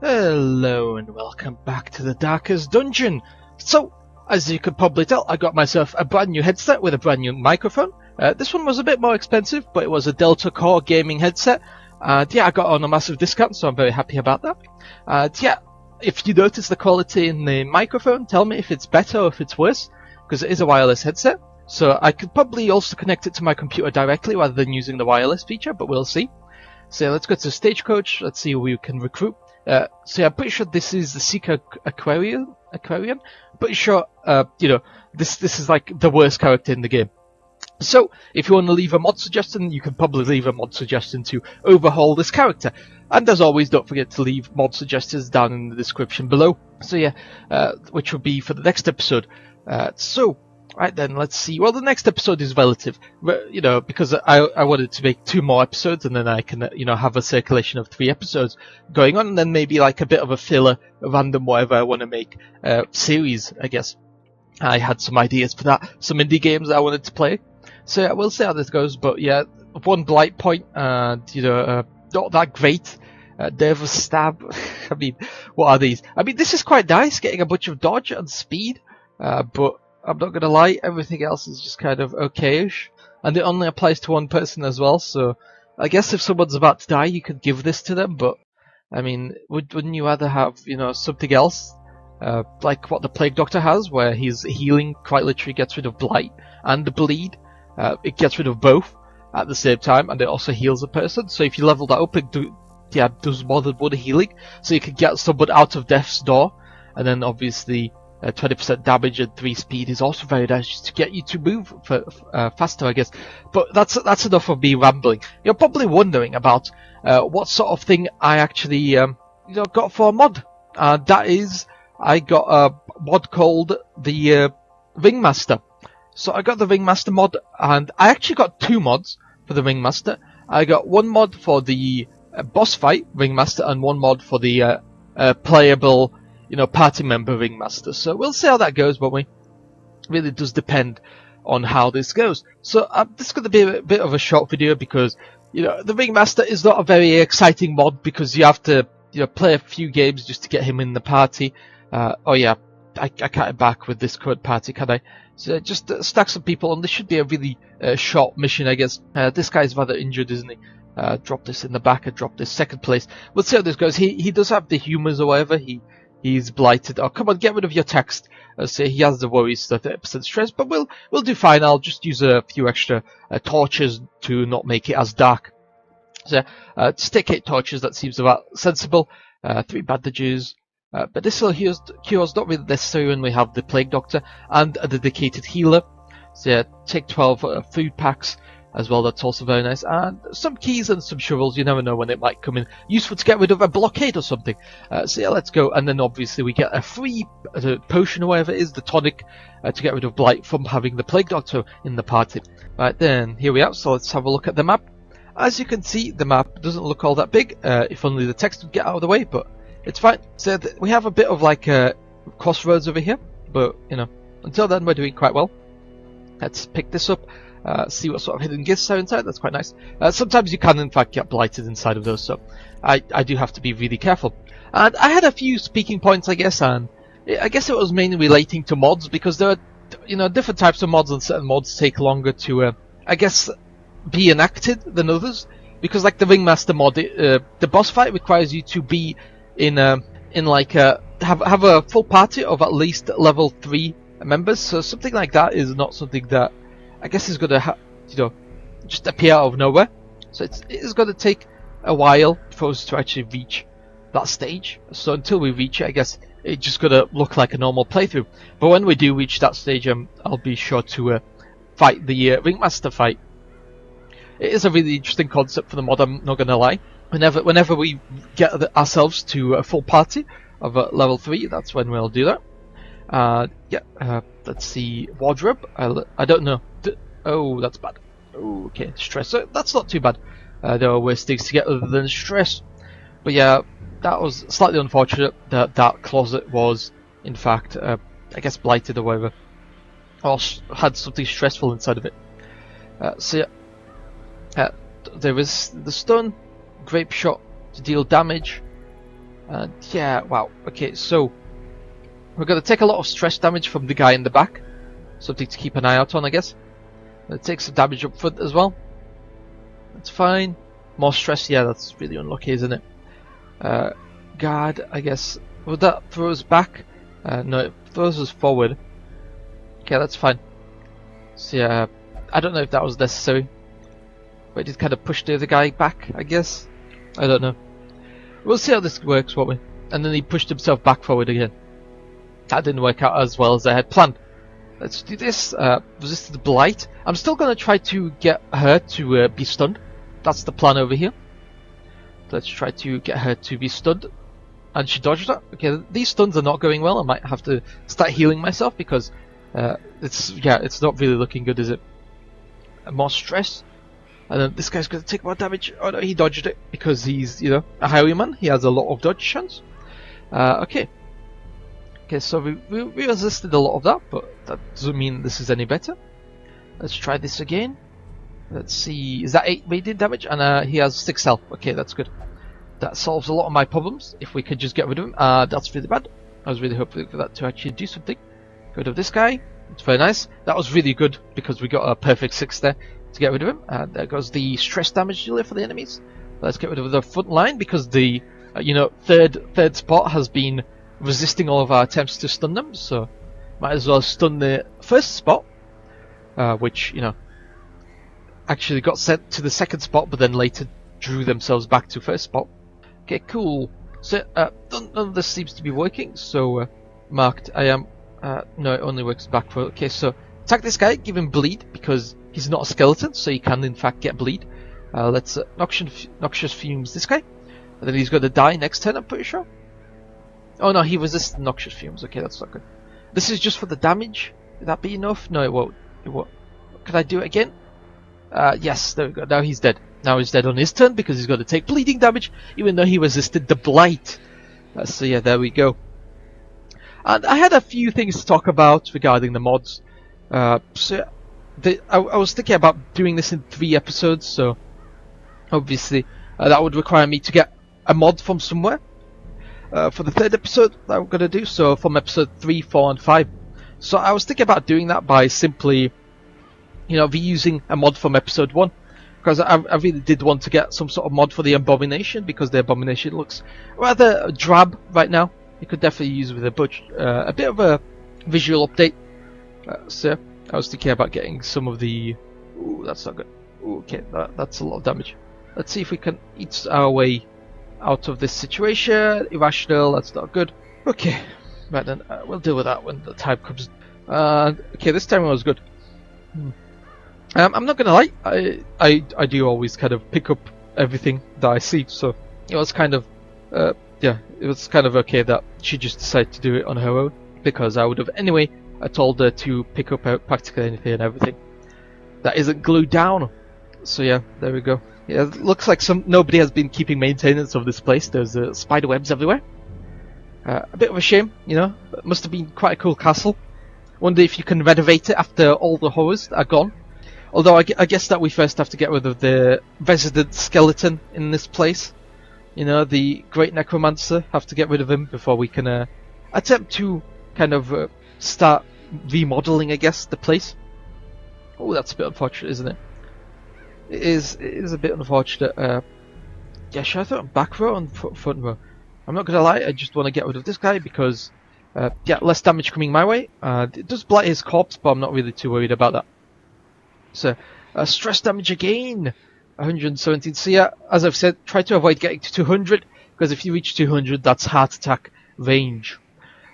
Hello and welcome back to the Darkest Dungeon. So, as you could probably tell, I got myself a brand new headset with a brand new microphone. This one was a bit more expensive, but it was a Delta Core gaming headset. I got on a massive discount, so I'm very happy about that. If you notice the quality in the microphone, tell me if it's better or if it's worse, because it is a wireless headset. So I could probably also connect it to my computer directly rather than using the wireless feature, but we'll see. So let's go to Stagecoach, let's see who we can recruit. So I'm pretty sure this is the Seeker Aquarian. Pretty sure, this is like the worst character in the game. So if you want to leave a mod suggestion, you can probably leave a mod suggestion to overhaul this character. And as always, don't forget to leave mod suggestions down in the description below. So which will be for the next episode. Right then, let's see. Well, the next episode is relative, because I wanted to make 2 more episodes, and then I can, have a circulation of 3 episodes going on, and then maybe like a bit of a filler, a random whatever I want to make series, I guess. I had some ideas for that, some indie games that I wanted to play. So yeah, we'll see how this goes, but yeah, 1 blight point, not that great. Nerve of stab. I mean, what are these? I mean, this is quite nice, getting a bunch of dodge and speed, but I'm not gonna lie, everything else is just kind of okay-ish, and it only applies to 1 person as well, so I guess if someone's about to die, you could give this to them, but, I mean, wouldn't you rather have, something else, like what the Plague Doctor has, where his healing quite literally gets rid of blight and the bleed. It gets rid of both at the same time, and it also heals a person, so if you level that up, it does more than 1 healing, so you can get someone out of death's door, and then obviously 20% damage and 3 speed is also very nice to get you to move faster, I guess. But that's enough of me rambling. You're probably wondering about what sort of thing I actually got for a mod. That is, I got a mod called the Ringmaster. So I got the Ringmaster mod, and I actually got 2 mods for the Ringmaster. I got 1 mod for the boss fight Ringmaster and 1 mod for the playable party member Ringmaster. So we'll see how that goes, won't we? Really does depend on how this goes. So this is going to be a bit of a short video because, the Ringmaster is not a very exciting mod because you have to, play a few games just to get him in the party. I can't embark with this current party, can I? So just stack some people on. This should be a really short mission, I guess. This guy's rather injured, isn't he? Drop this in the back and drop this 2nd place. We'll see how this goes. He does have the humors or whatever. He's blighted. Oh, come on, get rid of your text. Say he has the worries, 30% stress, but we'll do fine. I'll just use a few extra torches to not make it as dark. So, stick 8 torches, that seems about sensible. 3 bandages. Medicinal cures not really necessary when we have the Plague Doctor and a dedicated healer. So yeah, take 12 food packs as well, that's also very nice. And some keys and some shovels, you never know when it might come in useful to get rid of a blockade or something. So yeah, let's go. And then obviously we get a free potion or whatever it is, the tonic, to get rid of blight from having the Plague Doctor in the party. Right then, here we are, so let's have a look at the map. As you can see, the map doesn't look all that big, if only the text would get out of the way, but it's fine. So we have a bit of like a crossroads over here, but until then we're doing quite well. Let's pick this up, see what sort of hidden gifts are inside. That's quite nice. Sometimes you can in fact get blighted inside of those, so I do have to be really careful. And I had a few speaking points, I guess, and I guess it was mainly relating to mods, because there are different types of mods, and certain mods take longer to I guess be enacted than others, because like the Ringmaster mod, the boss fight requires you to be have a full party of at least level 3 members, so something like that is not something that I guess is going to just appear out of nowhere. So it is going to take a while for us to actually reach that stage. So until we reach it, I guess it's just going to look like a normal playthrough. But when we do reach that stage, I'll be sure to fight the Ringmaster fight. It is a really interesting concept for the mod, I'm not going to lie. Whenever we get ourselves to a full party of level 3, that's when we'll do that. Let's see, wardrobe. I don't know. Oh, that's bad. Okay, stress. So that's not too bad. There are worse things to get other than stress. But yeah, that was slightly unfortunate that closet was, in fact, I guess blighted or whatever, or had something stressful inside of it. There is the stun, grape shot to deal damage. And yeah, wow. Okay, so we're going to take a lot of stress damage from the guy in the back. Something to keep an eye out on, I guess. It takes some damage up front as well. That's fine. More stress, yeah, that's really unlucky, isn't it? Guard, I guess. Would that throw us back? No, it throws us forward. Okay, that's fine. So yeah, I don't know if that was necessary. But it did kind of push the other guy back, I guess. I don't know. We'll see how this works, won't we? And then he pushed himself back forward again. That didn't work out as well as I had planned. Let's do this. Resist the blight. I'm still going to try to get her to be stunned. That's the plan over here. Let's try to get her to be stunned. And she dodged that. Okay, these stuns are not going well. I might have to start healing myself because it's not really looking good, is it? More stress. And then this guy's going to take more damage. Oh no, he dodged it because he's, a highwayman. He has a lot of dodge chance. Okay. Okay, so we resisted a lot of that, but that doesn't mean this is any better. Let's try this again. Let's see, is that 8 radiant damage? And he has 6 health. Okay, that's good. That solves a lot of my problems, if we could just get rid of him. That's really bad. I was really hoping for that to actually do something. Get rid of this guy. It's very nice. That was really good, because we got a perfect 6 there to get rid of him. And there goes the stress damage dealer for the enemies. Let's get rid of the front line, because the, third spot has been resisting all of our attempts to stun them, so might as well stun the first spot, which, actually got sent to the second spot, but then later drew themselves back to first spot. Okay, cool. So, none of this seems to be working, so, marked, I am, no, it only works back for, okay, so, attack this guy, give him bleed, because he's not a skeleton, so he can in fact get bleed. Let's, noxious fumes this guy, and then he's gonna die next turn, I'm pretty sure. Oh no, he resists noxious fumes. Okay, that's not good. This is just for the damage. Would that be enough? No, it won't. It won't. Can I do it again? Yes, there we go. Now he's dead. Now he's dead on his turn because he's got to take bleeding damage, even though he resisted the blight. So yeah, there we go. And I had a few things to talk about regarding the mods. I was thinking about doing this in 3 episodes, so obviously that would require me to get a mod from somewhere. For the 3rd episode that I'm going to do, so from episode 3, 4 and 5. So I was thinking about doing that by simply, reusing a mod from episode 1. Because I really did want to get some sort of mod for the Abomination, because the Abomination looks rather drab right now. You could definitely use with a bit of a visual update. So I was thinking about getting some of the... Ooh, that's not good. Ooh, okay, that's a lot of damage. Let's see if we can eat our way out of this situation. Irrational, that's not good. Okay, right then, we'll deal with that when the time comes. Okay, this time it was good. I'm not gonna lie, I do always kind of pick up everything that I see, so it was kind of, it was kind of okay that she just decided to do it on her own, because I would have anyway told her to pick up practically anything and everything that isn't glued down. So yeah, there we go. Yeah, it looks like nobody has been keeping maintenance of this place. There's spider webs everywhere. A bit of a shame, It must have been quite a cool castle. Wonder if you can renovate it after all the horrors are gone. Although I guess that we first have to get rid of the resident skeleton in this place. The great necromancer. Have to get rid of him before we can attempt to kind of start remodeling, I guess, the place. Oh, that's a bit unfortunate, isn't it? It is a bit unfortunate. Yeah, should I throw it back row and front row? I'm not gonna lie, I just want to get rid of this guy because, less damage coming my way. It does blight his corpse, but I'm not really too worried about that. So, stress damage again! 117. So yeah, as I've said, try to avoid getting to 200, because if you reach 200, that's heart attack range.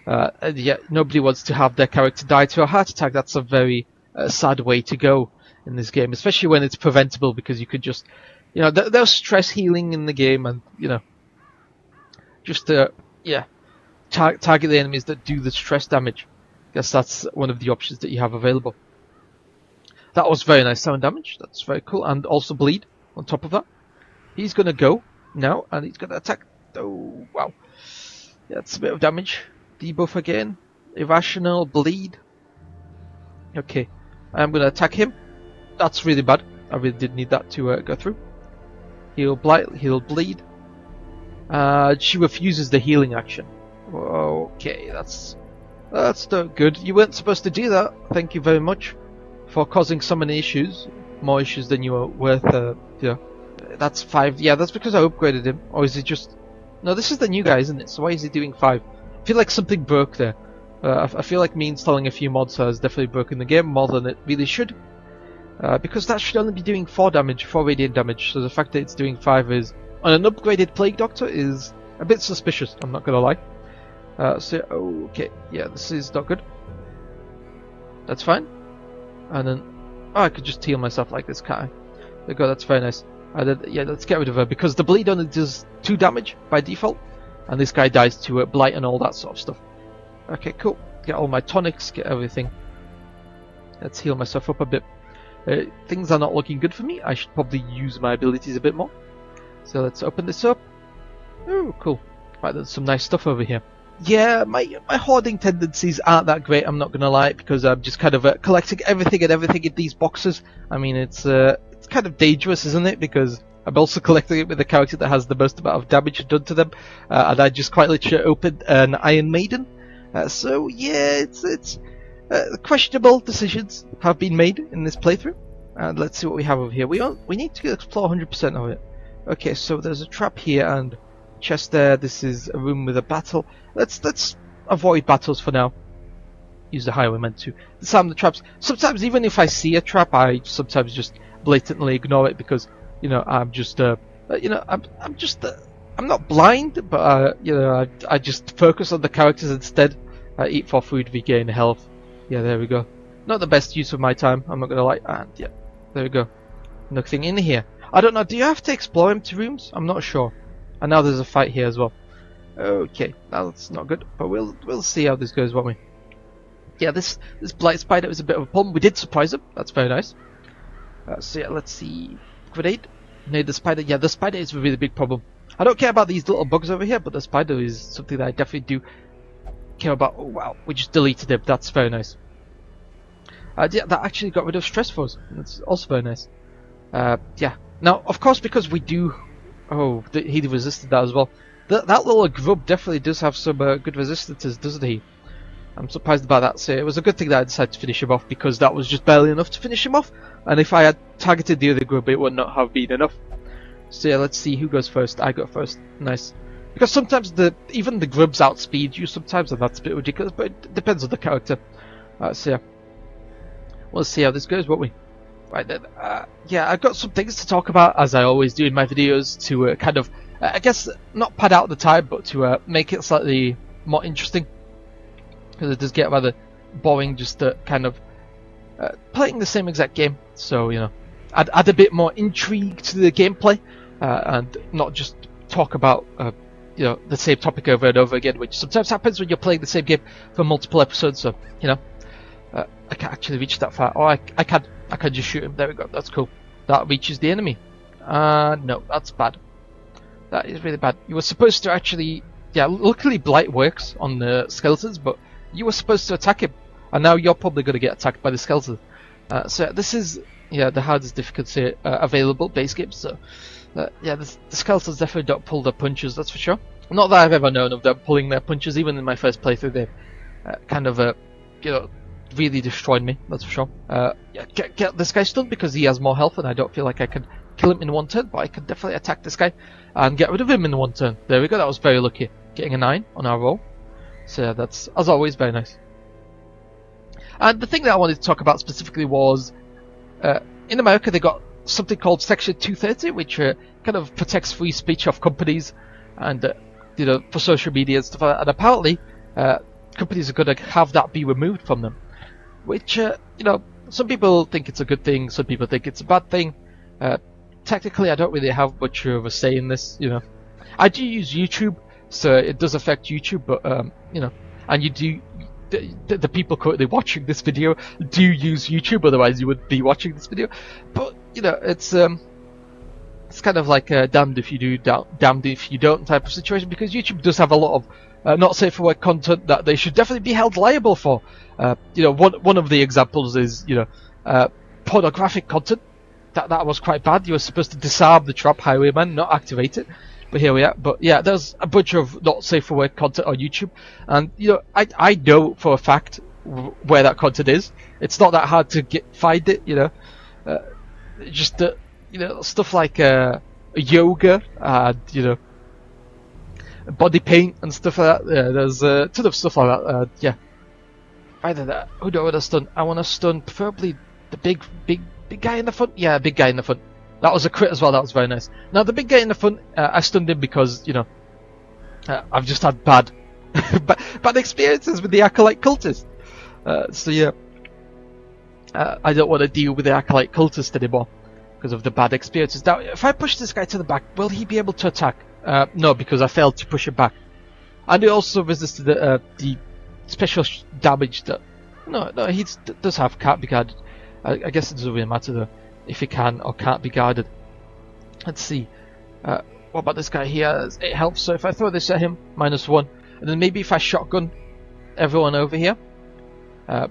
Yeah, nobody wants to have their character die to a heart attack. That's a very sad way to go in this game, especially when it's preventable, because you could just, there's stress healing in the game, and just target the enemies that do the stress damage. I guess that's one of the options that you have available. That was very nice sound damage. That's very cool, and also bleed on top of that. He's gonna go now, and he's gonna attack. Oh wow, yeah, that's a bit of damage. Debuff again. Irrational bleed. Okay, I'm gonna attack him. That's really bad. I really did need that to go through. He'll blight, he'll bleed. She refuses the healing action. Okay, that's not good. You weren't supposed to do that. Thank you very much for causing so many issues. More issues than you were worth. Yeah, that's 5. Yeah, that's because I upgraded him. Or is it just... No, this is the new guy, isn't it? So why is he doing 5? I feel like something broke there. I feel like me installing a few mods has definitely broken the game more than it really should. Because that should only be doing 4 damage, 4 radiant damage. So the fact that it's doing 5 is... On an upgraded Plague Doctor is a bit suspicious, I'm not gonna lie. Okay, yeah, this is not good. That's fine. And then... Oh, I could just heal myself like this, can't I? There we go, that's very nice. Yeah, let's get rid of her, because the bleed only does 2 damage by default. And this guy dies to blight and all that sort of stuff. Okay, cool. Get all my tonics, get everything. Let's heal myself up a bit. Things are not looking good for me. I should probably use my abilities a bit more. So let's open this up. Oh, cool. Right, there's some nice stuff over here. Yeah, my hoarding tendencies aren't that great, I'm not gonna lie, because I'm just kind of collecting everything in these boxes. I mean, it's kind of dangerous, isn't it? Because I'm also collecting it with the character that has the most amount of damage done to them, and I just quite literally opened an Iron Maiden. So yeah, it's questionable decisions have been made in this playthrough. And let's see what we have over here. We need to explore 100% of it. Okay, so there's a trap here and chest there. This is a room with a battle. Let's avoid battles for now. Use the highwayman to disarm the traps. Sometimes even if I see a trap, I sometimes just blatantly ignore it because I'm just I'm not blind, but I just focus on the characters instead. I eat for food, regain health. Yeah, there we go. Not the best use of my time, I'm not gonna lie. And yeah, there we go. Nothing in here. I don't know, do you have to explore empty rooms? I'm not sure. And now there's a fight here as well. Okay, that's not good, but we'll see how this goes, won't we? Yeah, this blight spider is a bit of a problem. We did surprise him. That's very nice. So yeah, let's see. Grenade. No, the spider. Yeah, the spider is a really big problem. I don't care about these little bugs over here, but the spider is something that I definitely do care about. Oh wow, we just deleted him. That's very nice. Yeah, that actually got rid of stress for us. That's also very nice. Yeah. Now, of course, because we do... Oh, he resisted that as well. That little grub definitely does have some good resistances, doesn't he? I'm surprised about that. So it was a good thing that I decided to finish him off, because that was just barely enough to finish him off. And if I had targeted the other grub, it would not have been enough. So yeah, let's see who goes first. I go first. Nice. Because sometimes even the grubs outspeed you sometimes, and that's a bit ridiculous, but it depends on the character. So yeah. We'll see how this goes, won't we? Right then, yeah, I've got some things to talk about, as I always do in my videos, to kind of, I guess, not pad out the time, but to make it slightly more interesting. Because it does get rather boring just kind of playing the same exact game. So, add a bit more intrigue to the gameplay, and not just talk about, the same topic over and over again, which sometimes happens when you're playing the same game for multiple episodes, so, I can't actually reach that far. Oh, I can just shoot him. There we go. That's cool. That reaches the enemy. No, that's bad. That is really bad. You were supposed to actually... Yeah, luckily Blight works on the skeletons, but you were supposed to attack him. And now you're probably going to get attacked by the skeleton. So this is, the hardest difficulty available, base game. So, yeah, the skeletons definitely don't pull their punches, that's for sure. Not that I've ever known of them pulling their punches. Even in my first playthrough, they've kind of, really destroyed me, that's for sure. Yeah, get this guy stunned because he has more health and I don't feel like I can kill him in one turn, but I can definitely attack this guy and get rid of him in one turn. There we go, that was very lucky. Getting a 9 on our roll. So that's, as always, very nice. And the thing that I wanted to talk about specifically was, in America they got something called Section 230, which kind of protects free speech of companies and, for social media and stuff like that. And apparently, companies are going to have that be removed from them. Which, some people think it's a good thing, some people think it's a bad thing. Technically, I don't really have much of a say in this, I do use YouTube, so it does affect YouTube, but, and you do, the people currently watching this video do use YouTube, otherwise you wouldn't be watching this video. But, it's kind of like a damned if you do, damned if you don't type of situation, because YouTube does have a lot of not safe for work content that they should definitely be held liable for. One of the examples is, pornographic content. That was quite bad. You were supposed to disarm the trap highwayman, not activate it. but here we are. But yeah, there's a bunch of not safe for work content on YouTube, and you know, I know for a fact where that content is. It's not that hard to find it, you know. Just you know, stuff like yoga and you know, body paint and stuff like that. Yeah, there's a ton of stuff like that. Yeah. Either that. Who do I want to stun? I want to stun preferably the big guy in the front. Yeah, big guy in the front. That was a crit as well. That was very nice. Now the big guy in the front, I stunned him because you know, I've just had bad experiences with the Acolyte cultist. So yeah, I don't want to deal with the Acolyte cultist anymore because of the bad experiences. Now, if I push this guy to the back, will he be able to attack? No, because I failed to push him back. And he also resisted the special damage that... No, he does have can't be guarded. I guess it doesn't really matter though, if he can or can't be guarded. Let's see. What about this guy here? 8 health, so if I throw this at him, -1. And then maybe if I shotgun everyone over here,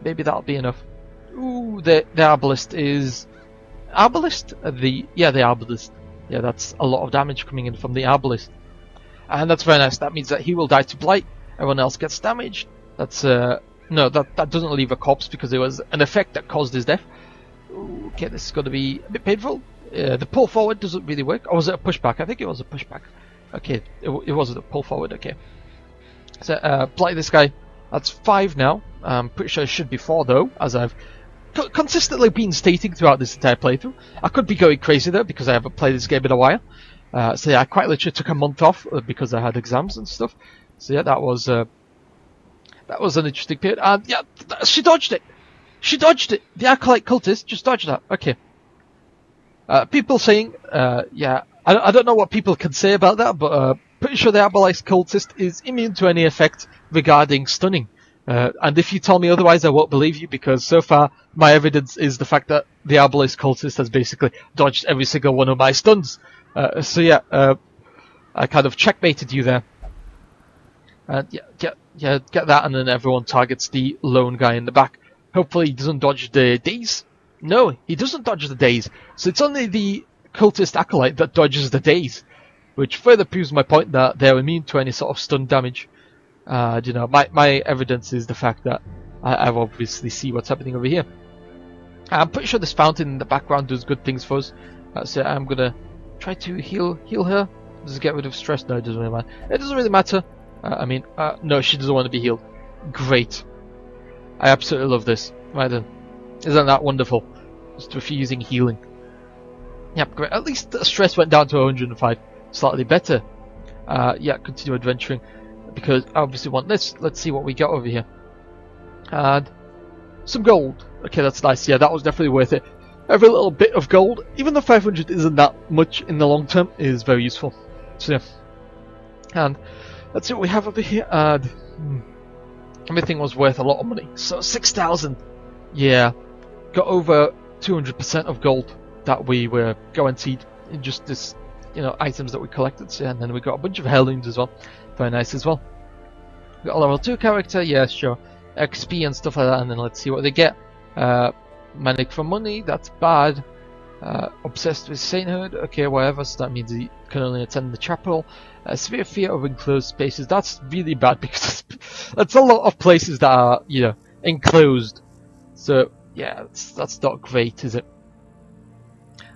maybe that'll be enough. Ooh, the Arbalist is... Arbalist? The Arbalist. Yeah, that's a lot of damage coming in from the Arbalist. And that's very nice. That means that he will die to Blight. Everyone else gets damaged. That's no, that doesn't leave a corpse because it was an effect that caused his death. Ooh, okay, this is going to be a bit painful. The pull forward doesn't really work. Or was it a pushback? I think it was a pushback. Okay, it wasn't a pull forward. Okay. So, Blight this guy. That's 5 now. I'm pretty sure it should be 4 though, as I've consistently been stating throughout this entire playthrough. I could be going crazy though because I haven't played this game in a while. So yeah, I quite literally took a month off because I had exams and stuff. So yeah, that was an interesting period. And yeah, she dodged it. She dodged it. The Acolyte cultist just dodged that. Okay. People saying, yeah, I don't know what people can say about that, but pretty sure the Acolyte cultist is immune to any effect regarding stunning. And if you tell me otherwise, I won't believe you, because so far my evidence is the fact that the Arbalist cultist has basically dodged every single one of my stuns. So yeah, I kind of checkmated you there. Yeah, get that, and then everyone targets the lone guy in the back. Hopefully he doesn't dodge the daze. No, he doesn't dodge the daze. So it's only the cultist Acolyte that dodges the daze, which further proves my point that they're immune to any sort of stun damage. You know, my evidence is the fact that I obviously see what's happening over here. I'm pretty sure this fountain in the background does good things for us. So I'm gonna try to heal her. Does it get rid of stress? No, it doesn't really matter. It doesn't really matter. I mean, no, she doesn't want to be healed. Great. I absolutely love this. Right then. Isn't that wonderful? Just refusing healing. Yep, great. At least the stress went down to 105. Slightly better. Yeah, continue adventuring. Because I obviously want this. Let's see what we got over here. And some gold. Okay, that's nice. Yeah, that was definitely worth it. Every little bit of gold, even though 500 isn't that much in the long term, is very useful. So yeah. And let's see what we have over here. And everything was worth a lot of money. So 6,000. Yeah. Got over 200% of gold that we were guaranteed in just this, you know, items that we collected. So, yeah, and then we got a bunch of heirlooms as well. Very nice as well. Got a level 2 character, yeah, sure. XP and stuff like that, and then let's see what they get. Manic for money, that's bad. Obsessed with sainthood, okay, whatever, so that means he can only attend the chapel. Severe fear of enclosed spaces, that's really bad because that's a lot of places that are, you know, enclosed. So, yeah, that's not great, is it?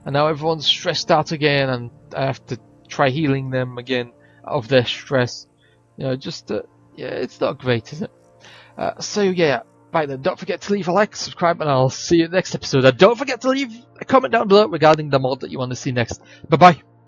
And now everyone's stressed out again, and I have to try healing them again of their stress. You know, just, yeah, it's not great, is it? So, yeah, right then, don't forget to leave a like, subscribe, and I'll see you in the next episode. And don't forget to leave a comment down below regarding the mod that you want to see next. Bye-bye.